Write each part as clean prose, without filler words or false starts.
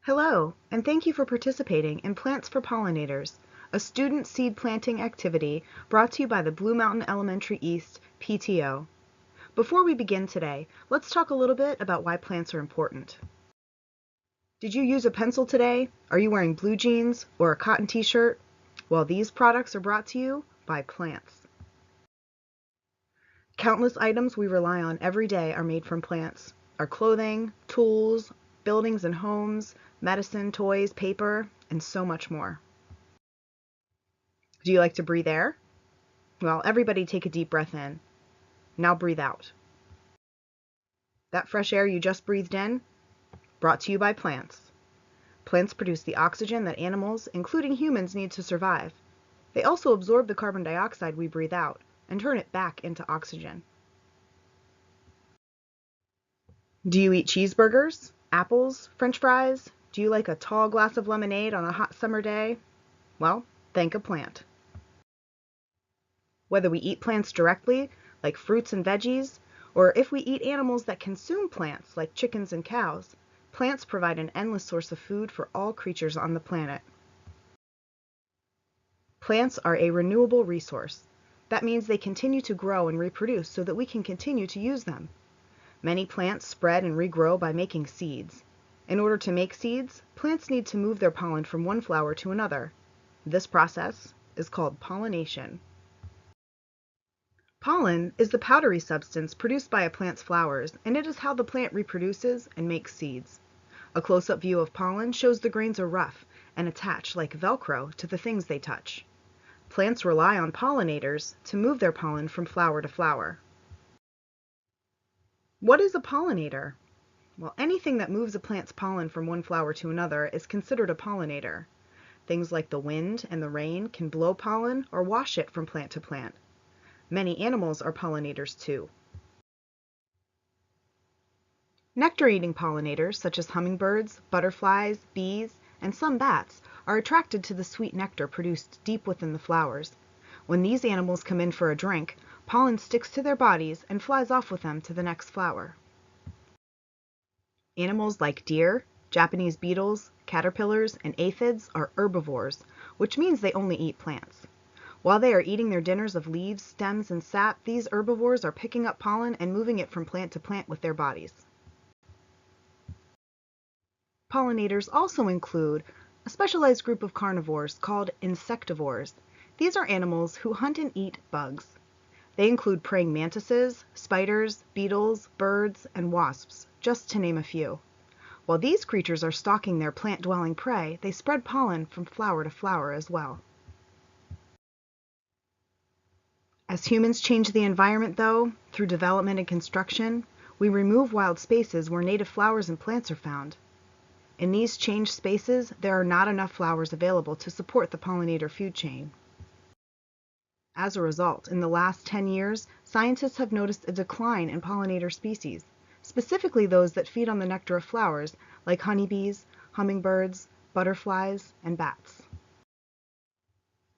Hello, and thank you for participating in Plants for Pollinators, a student seed planting activity brought to you by the Blue Mountain Elementary East PTO. Before we begin today, let's talk a little bit about why plants are important. Did you use a pencil today? Are you wearing blue jeans or a cotton t-shirt? Well, these products are brought to you by plants. Countless items we rely on every day are made from plants. Our clothing, tools, buildings and homes, medicine, toys, paper, and so much more. Do you like to breathe air? Well, everybody take a deep breath in. Now breathe out. That fresh air you just breathed in, brought to you by plants. Plants produce the oxygen that animals, including humans, need to survive. They also absorb the carbon dioxide we breathe out and turn it back into oxygen. Do you eat cheeseburgers, apples, French fries? Do you like a tall glass of lemonade on a hot summer day? Well, thank a plant. Whether we eat plants directly, like fruits and veggies, or if we eat animals that consume plants, like chickens and cows, plants provide an endless source of food for all creatures on the planet. Plants are a renewable resource. That means they continue to grow and reproduce so that we can continue to use them. Many plants spread and regrow by making seeds. In order to make seeds, plants need to move their pollen from one flower to another. This process is called pollination. Pollen is the powdery substance produced by a plant's flowers, and it is how the plant reproduces and makes seeds. A close-up view of pollen shows the grains are rough and attach like Velcro to the things they touch. Plants rely on pollinators to move their pollen from flower to flower. What is a pollinator? Well, anything that moves a plant's pollen from one flower to another is considered a pollinator. Things like the wind and the rain can blow pollen or wash it from plant to plant. Many animals are pollinators too. Nectar-eating pollinators, such as hummingbirds, butterflies, bees, and some bats, are attracted to the sweet nectar produced deep within the flowers. When these animals come in for a drink, pollen sticks to their bodies and flies off with them to the next flower. Animals like deer, Japanese beetles, caterpillars, and aphids are herbivores, which means they only eat plants. While they are eating their dinners of leaves, stems, and sap, these herbivores are picking up pollen and moving it from plant to plant with their bodies. Pollinators also include a specialized group of carnivores called insectivores. These are animals who hunt and eat bugs. They include praying mantises, spiders, beetles, birds, and wasps, just to name a few. While these creatures are stalking their plant-dwelling prey, they spread pollen from flower to flower as well. As humans change the environment, though, through development and construction, we remove wild spaces where native flowers and plants are found. In these changed spaces, there are not enough flowers available to support the pollinator food chain. As a result, in the last 10 years, scientists have noticed a decline in pollinator species, specifically those that feed on the nectar of flowers, like honeybees, hummingbirds, butterflies, and bats.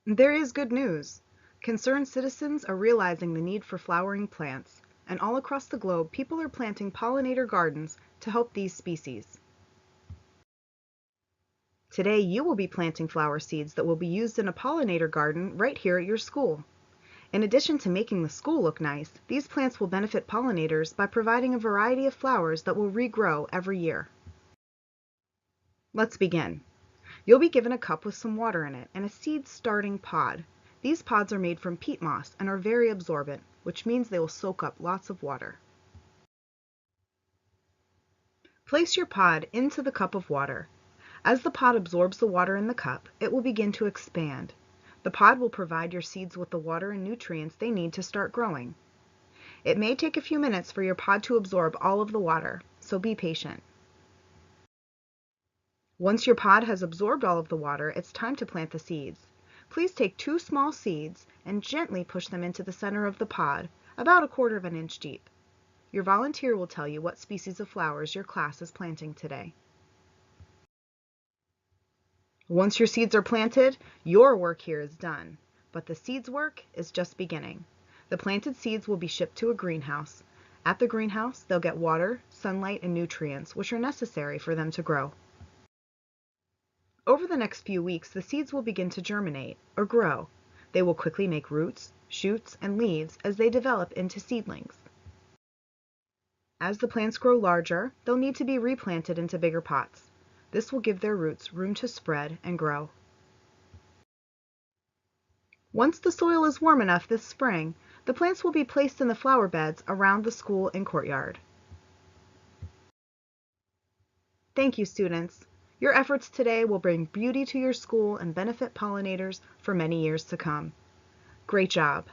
There is good news. Concerned citizens are realizing the need for flowering plants, and all across the globe, people are planting pollinator gardens to help these species. Today, you will be planting flower seeds that will be used in a pollinator garden right here at your school. In addition to making the school look nice, these plants will benefit pollinators by providing a variety of flowers that will regrow every year. Let's begin. You'll be given a cup with some water in it and a seed starting pod. These pods are made from peat moss and are very absorbent, which means they will soak up lots of water. Place your pod into the cup of water. As the pod absorbs the water in the cup, it will begin to expand. The pod will provide your seeds with the water and nutrients they need to start growing. It may take a few minutes for your pod to absorb all of the water, so be patient. Once your pod has absorbed all of the water, it's time to plant the seeds. Please take 2 small seeds and gently push them into the center of the pod, about 1/4 of an inch deep. Your volunteer will tell you what species of flowers your class is planting today. Once your seeds are planted, your work here is done, but the seeds' work is just beginning. The planted seeds will be shipped to a greenhouse. At the greenhouse, they'll get water, sunlight, and nutrients, which are necessary for them to grow. Over the next few weeks, the seeds will begin to germinate or grow. They will quickly make roots, shoots, and leaves as they develop into seedlings. As the plants grow larger, they'll need to be replanted into bigger pots. This will give their roots room to spread and grow. Once the soil is warm enough this spring, the plants will be placed in the flower beds around the school and courtyard. Thank you, students. Your efforts today will bring beauty to your school and benefit pollinators for many years to come. Great job!